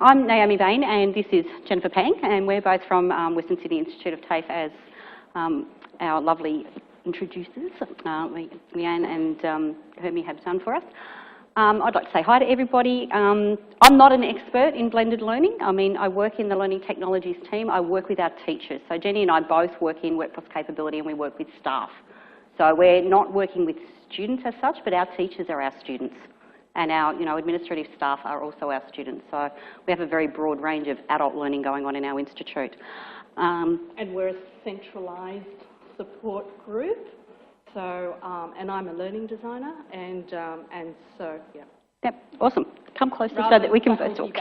I'm Nayomie Baihn and this is Jennifer Pang, and we're both from Western Sydney Institute of TAFE as our lovely introducers, Leanne and Hermie have done for us. I'd like to say hi to everybody. I'm not an expert in blended learning. I mean, I work in the Learning Technologies team. I work with our teachers. So Jenny and I both work in Workforce Capability and we work with staff. So we're not working with students as such, but our teachers are our students. And our administrative staff are also our students. So we have a very broad range of adult learning going on in our institute. And we're a centralised support group. So, and I'm a learning designer, and so, yeah. Yep, awesome. Come closer Rather so that we can both talk.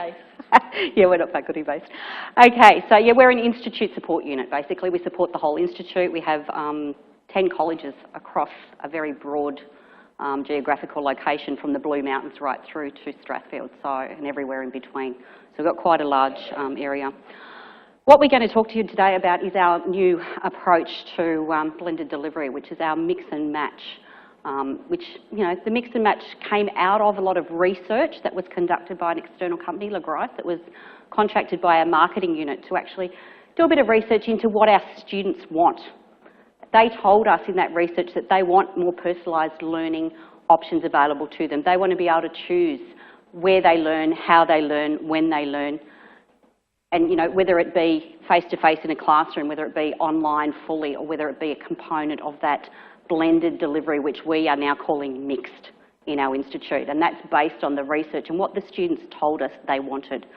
Yeah, we're not faculty-based. Okay, so yeah, we're an institute support unit, basically. We support the whole institute. We have 10 colleges across a very broad geographical location from the Blue Mountains right through to Strathfield, so, and everywhere in between. So we've got quite a large area. What we're going to talk to you today about is our new approach to blended delivery, which is our mix and match, which, the mix and match came out of a lot of research that was conducted by an external company, LaGrice, that was contracted by our marketing unit to actually do a bit of research into what our students want. They told us in that research that they want more personalised learning options available to them. They want to be able to choose where they learn, how they learn, when they learn, and whether it be face-to-face in a classroom, whether it be online fully, or whether it be a component of that blended delivery, which we are now calling mixed in our institute. And that's based on the research and what the students told us they wanted.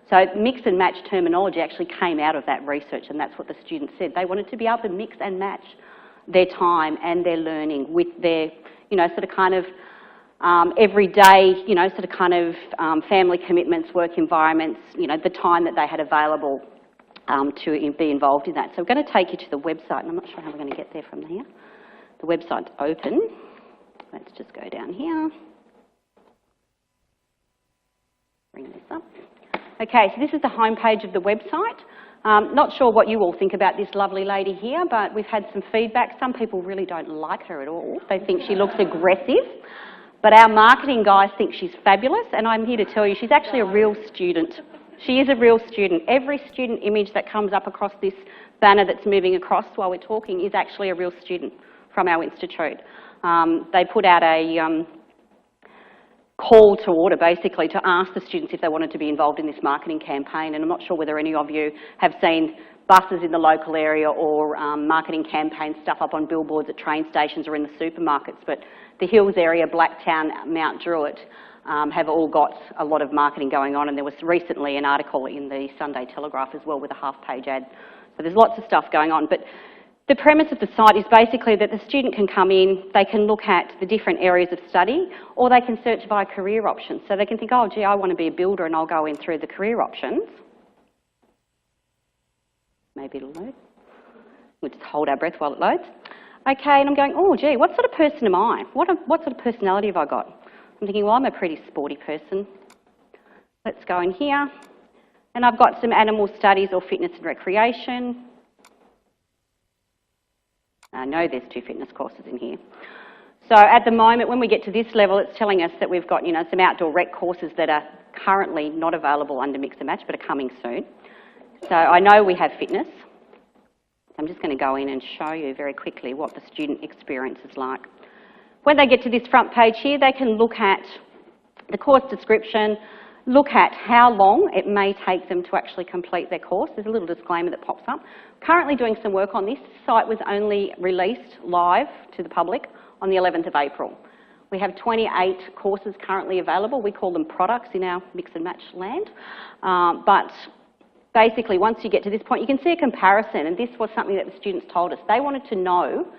So mix and match terminology actually came out of that research, and that's what the students said. They wanted to be able to mix and match their time and their learning with their, sort of kind of everyday, sort of kind of family commitments, work environments, the time that they had available to be involved in that. So we're going to take you to the website, and I'm not sure how we're going to get there from here. The website's open. Let's just go down here. Bring this up. Okay, so this is the homepage of the website. Not sure what you all think about this lovely lady here, but we've had some feedback. Some people really don't like her at all. They think she looks aggressive. But our marketing guys think she's fabulous, and I'm here to tell you she's actually a real student. She is a real student. Every student image that comes up across this banner that's moving across while we're talking is actually a real student from our institute. They put out a call to order, basically, to ask the students if they wanted to be involved in this marketing campaign, and I'm not sure whether any of you have seen buses in the local area or marketing campaign stuff up on billboards at train stations or in the supermarkets, but the Hills area, Blacktown, Mount Druitt have all got a lot of marketing going on, and there was recently an article in the Sunday Telegraph as well with a half-page ad. So there's lots of stuff going on, but the premise of the site is basically that the student can come in, they can look at the different areas of study, or they can search via career options. So they can think, oh gee, I want to be a builder, and I'll go in through the career options. Maybe it'll load. We'll just hold our breath while it loads. Okay, and I'm going, oh gee, what sort of person am I? What sort of personality have I got? I'm thinking, well, I'm a pretty sporty person. Let's go in here. And I've got some animal studies or fitness and recreation. I know there's 2 fitness courses in here. So at the moment, when we get to this level, it's telling us that we've got, some outdoor rec courses that are currently not available under Mix and Match, but are coming soon. So I know we have fitness. I'm just going to go in and show you very quickly what the student experience is like. When they get to this front page here, they can look at the course description, look at how long it may take them to actually complete their course. There's a little disclaimer that pops up. Currently doing some work on this. The site was only released live to the public on the 11th of April. We have 28 courses currently available. We call them products in our mix and match land. But basically, once you get to this point, you can see a comparison, and this was something that the students told us. They wanted to know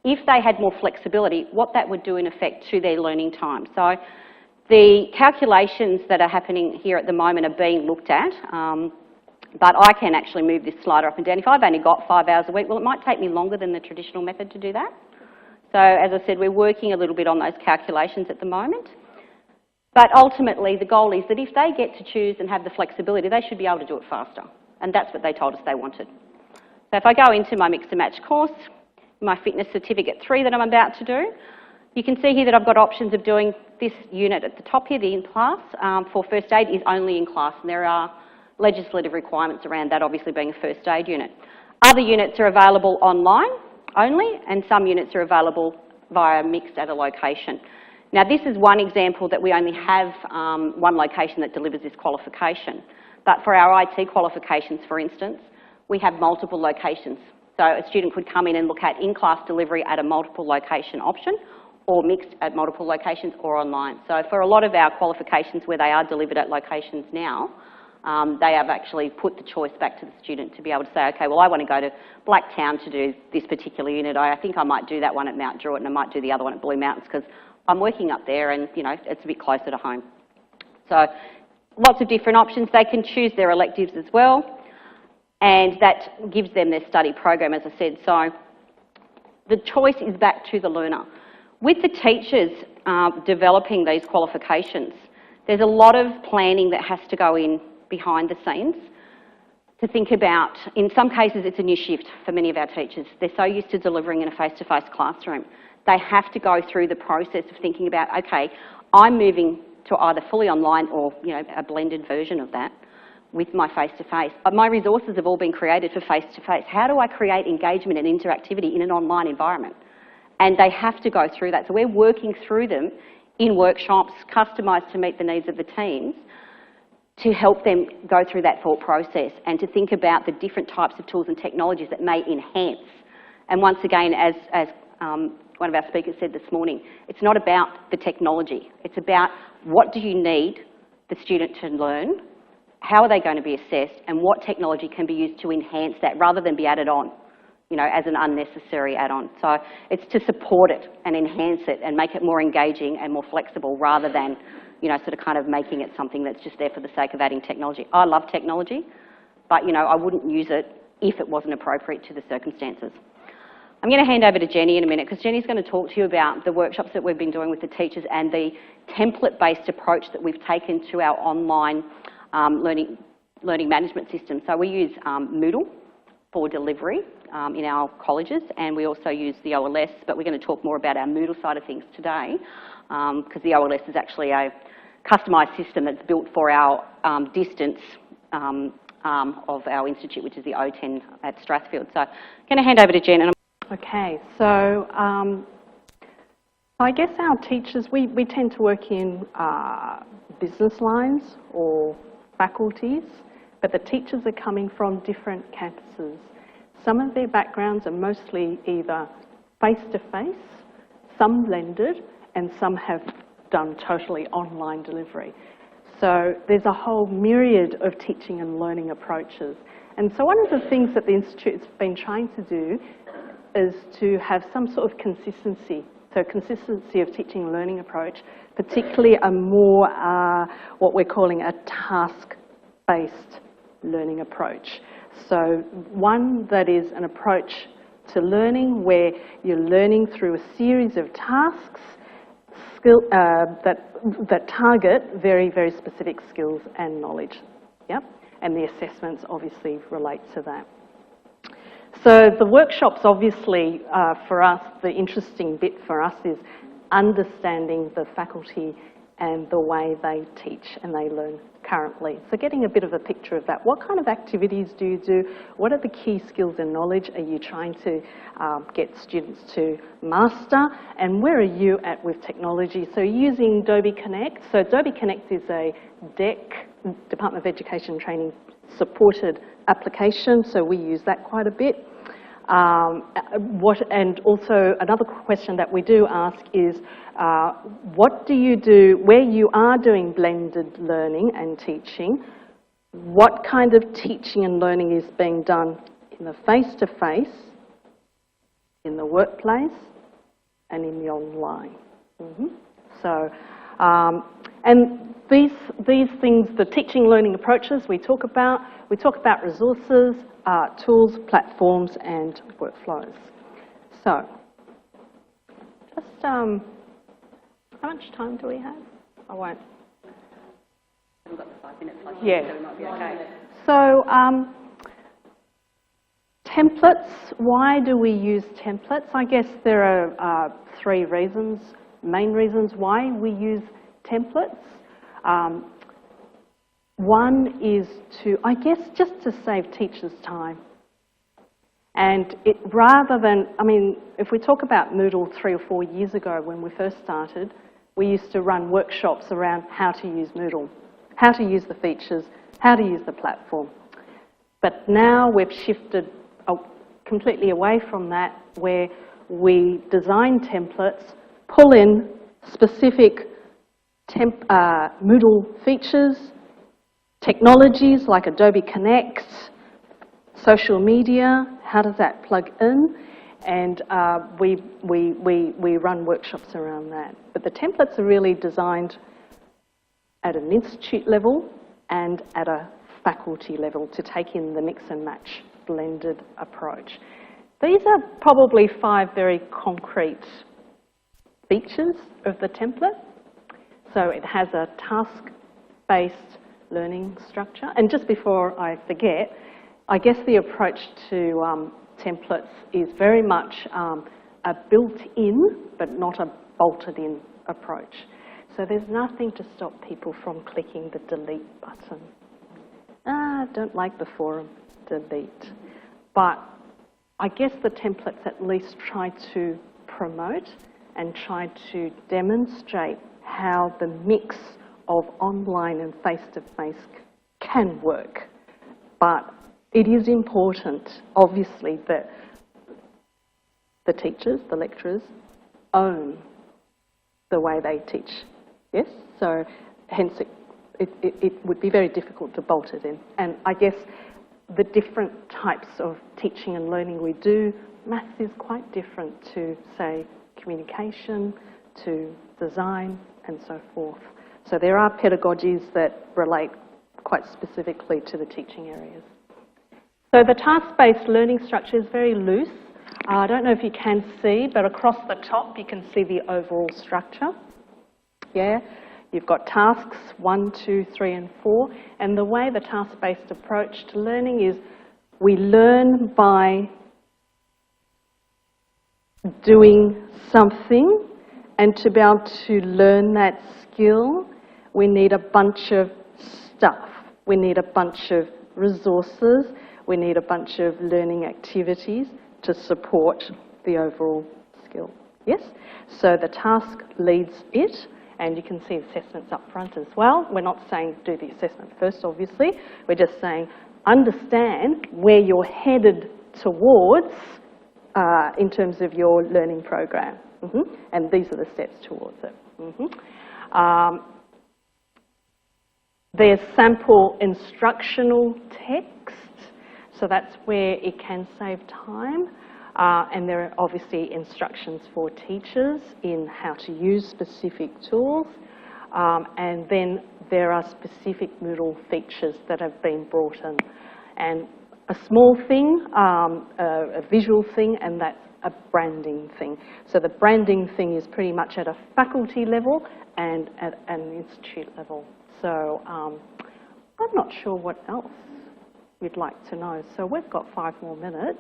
if they had more flexibility, what that would do in effect to their learning time. So the calculations that are happening here at the moment are being looked at, but I can actually move this slider up and down. If I've only got 5 hours a week, well, it might take me longer than the traditional method to do that. So as I said, we're working a little bit on those calculations at the moment. But ultimately, the goal is that if they get to choose and have the flexibility, they should be able to do it faster. And that's what they told us they wanted. So if I go into my Mix and Match course, my Fitness Certificate 3 that I'm about to do, You can see here that I've got options of doing this unit at the top here, the in-class, for first aid is only in class, and there are legislative requirements around that, obviously being a first aid unit. Other units are available online only, and some units are available via mixed at a location. Now, this is one example that we only have one location that delivers this qualification. But for our IT qualifications, for instance, we have multiple locations. So a student could come in and look at in-class delivery at a multiple location option, or mixed at multiple locations, or online. So for a lot of our qualifications where they are delivered at locations now, they have actually put the choice back to the student to be able to say, okay, well, I want to go to Blacktown to do this particular unit. I think I might do that one at Mount Druitt, and I might do the other one at Blue Mountains because I'm working up there and, you know, it's a bit closer to home. So lots of different options. They can choose their electives as well, and that gives them their study program, as I said. So the choice is back to the learner. With the teachers developing these qualifications, there's a lot of planning that has to go in behind the scenes to think about. In some cases, it's a new shift for many of our teachers. They're so used to delivering in a face-to-face classroom. They have to go through the process of thinking about, okay, I'm moving to either fully online or, you know, a blended version of that with my face-to-face. My resources have all been created for face-to-face. How do I create engagement and interactivity in an online environment? And they have to go through that. So we're working through them in workshops, customised to meet the needs of the teams, to help them go through that thought process and to think about the different types of tools and technologies that may enhance. And once again, as one of our speakers said this morning, it's not about the technology. It's about what do you need the student to learn, how are they going to be assessed, and what technology can be used to enhance that rather than be added on, you know, as an unnecessary add-on. So it's to support it and enhance it and make it more engaging and more flexible rather than, you know, sort of kind of making it something that's just there for the sake of adding technology. I love technology, but, you know, I wouldn't use it if it wasn't appropriate to the circumstances. I'm going to hand over to Jenny in a minute because Jenny's going to talk to you about the workshops that we've been doing with the teachers and the template-based approach that we've taken to our online learning management system. So we use Moodle for delivery in our colleges, and we also use the OLS, but we're going to talk more about our Moodle side of things today because the OLS is actually a customised system that's built for our distance arm of our institute, which is the O10 at Strathfield. So I'm going to hand over to Jen. Okay, so I guess our teachers, we tend to work in business lines or faculties, but the teachers are coming from different campuses. Some of their backgrounds are mostly either face-to-face, some blended, and some have done totally online delivery. So there's a whole myriad of teaching and learning approaches. And so one of the things that the Institute's been trying to do is to have some sort of consistency. So consistency of teaching and learning approach, particularly a more, what we're calling a task-based learning approach. So one that is an approach to learning where you're learning through a series of tasks that target very, very specific skills and knowledge. Yep. And the assessments obviously relate to that. So the workshops, obviously, for us, the interesting bit for us is understanding the faculty and the way they teach and they learn currently. So getting a bit of a picture of that. What kind of activities do you do? What are the key skills and knowledge are you trying to get students to master? And where are you at with technology? So using Adobe Connect. So Adobe Connect is a DEC, Department of Education and Training, supported application, so we use that quite a bit. And also another question that we do ask is, what do you do where you are doing blended learning and teaching? What kind of teaching and learning is being done in the face-to-face, in the workplace, and in the online? So, and these things, the teaching learning approaches we talk about resources, tools, platforms, and workflows. So, just, how much time do we have? I won't. We've got the 5 minutes left. Yeah. So we might be okay. So, templates, why do we use templates? I guess there are 3 reasons main reasons why we use templates. One is to, I guess, just to save teachers time. And rather than, I mean, if we talk about Moodle 3 or 4 years ago when we first started, we used to run workshops around how to use Moodle, how to use the features, how to use the platform. But now we've shifted completely away from that, where we design templates, pull in specific Moodle features, technologies like Adobe Connect, social media, how does that plug in? And we run workshops around that. But the templates are really designed at an institute level and at a faculty level to take in the mix and match blended approach. These are probably 5 very concrete features of the template. So it has a task-based learning structure. And just before I forget, I guess the approach to templates is very much a built-in but not a bolted-in approach. So there's nothing to stop people from clicking the delete button. Don't like the forum, delete. But I guess the templates at least try to promote and try to demonstrate how the mix of online and face-to-face can work. But it is important, obviously, that the teachers, the lecturers, own the way they teach. Yes? So hence it would be very difficult to bolt it in. And I guess the different types of teaching and learning we do, maths is quite different to, say, communication, to design, and so forth. So there are pedagogies that relate quite specifically to the teaching areas. So the task-based learning structure is very loose. I don't know if you can see, but across the top you can see the overall structure. Yeah, you've got tasks 1, 2, 3, and 4. And the way the task-based approach to learning is we learn by doing something, and to be able to learn that skill, we need a bunch of stuff. We need a bunch of resources. We need a bunch of learning activities to support the overall skill. Yes? So the task leads it, and you can see assessments up front as well. We're not saying do the assessment first, obviously. We're just saying understand where you're headed towards in terms of your learning program. And these are the steps towards it. There's sample instructional text. So that's where it can save time. And there are obviously instructions for teachers in how to use specific tools. And then there are specific Moodle features that have been brought in. And a small thing, a visual thing, and that's a branding thing. So the branding thing is pretty much at a faculty level and at an institute level. So I'm not sure what else you'd like to know. So we've got 5 more minutes.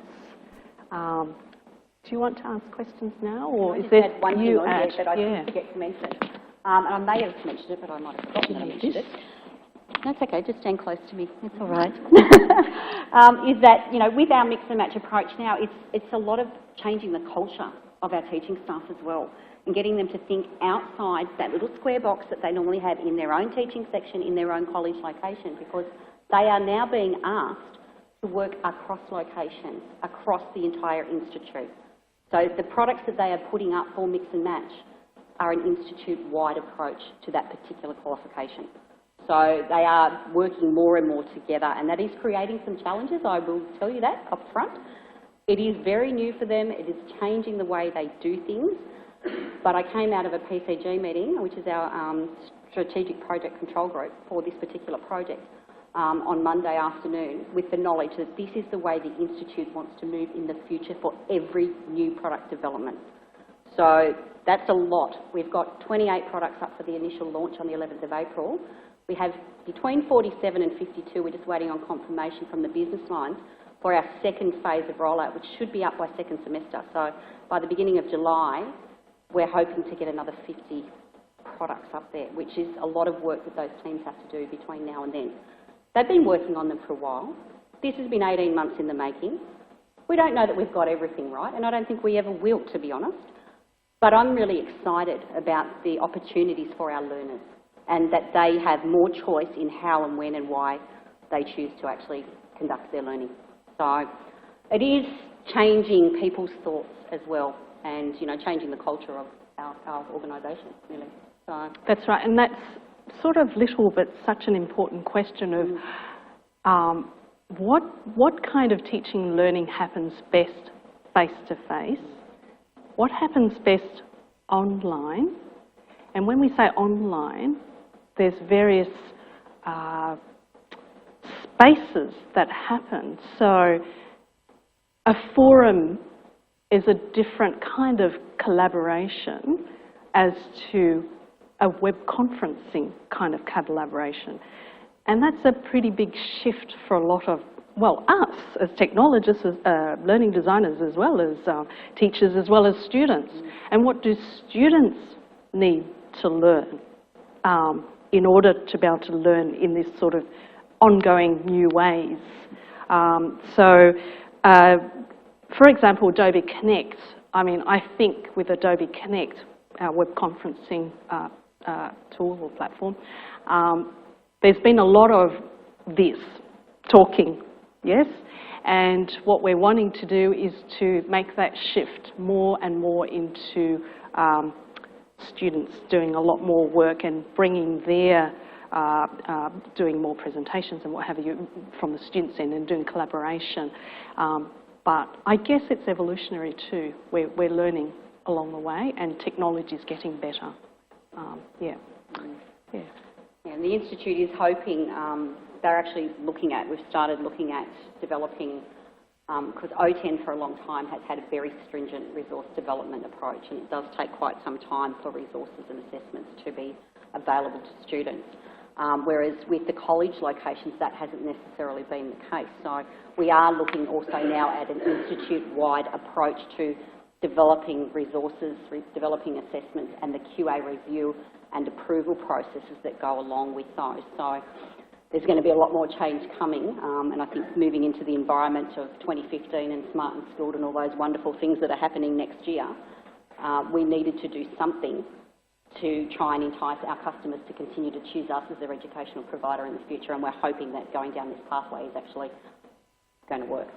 Do you want to ask questions now, or is there one you thing add? that I didn't forget to mention? And I may have mentioned it, but I might have forgotten that I mentioned it. That's okay, just stand close to me, it's all right. Is that, you know, with our mix and match approach now, it's a lot of changing the culture of our teaching staff as well, and getting them to think outside that little square box that they normally have in their own teaching section, in their own college location, because they are now being asked to work across locations, across the entire institute. So the products that they are putting up for mix and match are an institute-wide approach to that particular qualification. So they are working more and more together, and that is creating some challenges, I will tell you that up front. It is very new for them, it is changing the way they do things, but I came out of a PCG meeting, which is our strategic project control group for this particular project, on Monday afternoon, with the knowledge that this is the way the Institute wants to move in the future for every new product development. So that's a lot. We've got 28 products up for the initial launch on the 11th of April. We have between 47 and 52, we're just waiting on confirmation from the business lines, for our second phase of rollout, which should be up by second semester. So by the beginning of July, we're hoping to get another 50 products up there, which is a lot of work that those teams have to do between now and then. They've been working on them for a while. This has been 18 months in the making. We don't know that we've got everything right, and I don't think we ever will, to be honest. But I'm really excited about the opportunities for our learners and that they have more choice in how and when and why they choose to actually conduct their learning. So it is changing people's thoughts as well and, you know, changing the culture of our organisation, really. So that's right, and that's sort of little but such an important question of what kind of teaching and learning happens best face-to-face, what happens best online, and when we say online, there's various spaces that happen. So a forum is a different kind of collaboration as to a web conferencing kind of collaboration. And that's a pretty big shift for a lot of, well, us as technologists, as learning designers, as well as teachers, as well as students. And what do students need to learn in order to be able to learn in this sort of ongoing new ways? For example, Adobe Connect, I mean, I think with Adobe Connect, our web conferencing tool or platform, there's been a lot of this talking, yes? And what we're wanting to do is to make that shift more and more into students doing a lot more work and bringing their, doing more presentations and what have you from the students' end and doing collaboration. But I guess it's evolutionary too. We're learning along the way and technology is getting better. Yeah. And the Institute is hoping, they're actually looking at, we've started looking at developing, because O10 for a long time has had a very stringent resource development approach, and it does take quite some time for resources and assessments to be available to students. Whereas with the college locations, that hasn't necessarily been the case. So we are looking also now at an institute-wide approach to developing resources, developing assessments, and the QA review and approval processes that go along with those. So there's going to be a lot more change coming, and I think moving into the environment of 2015 and Smart and Skilled and all those wonderful things that are happening next year, we needed to do something to try and entice our customers to continue to choose us as their educational provider in the future, and we're hoping that going down this pathway is actually going to work.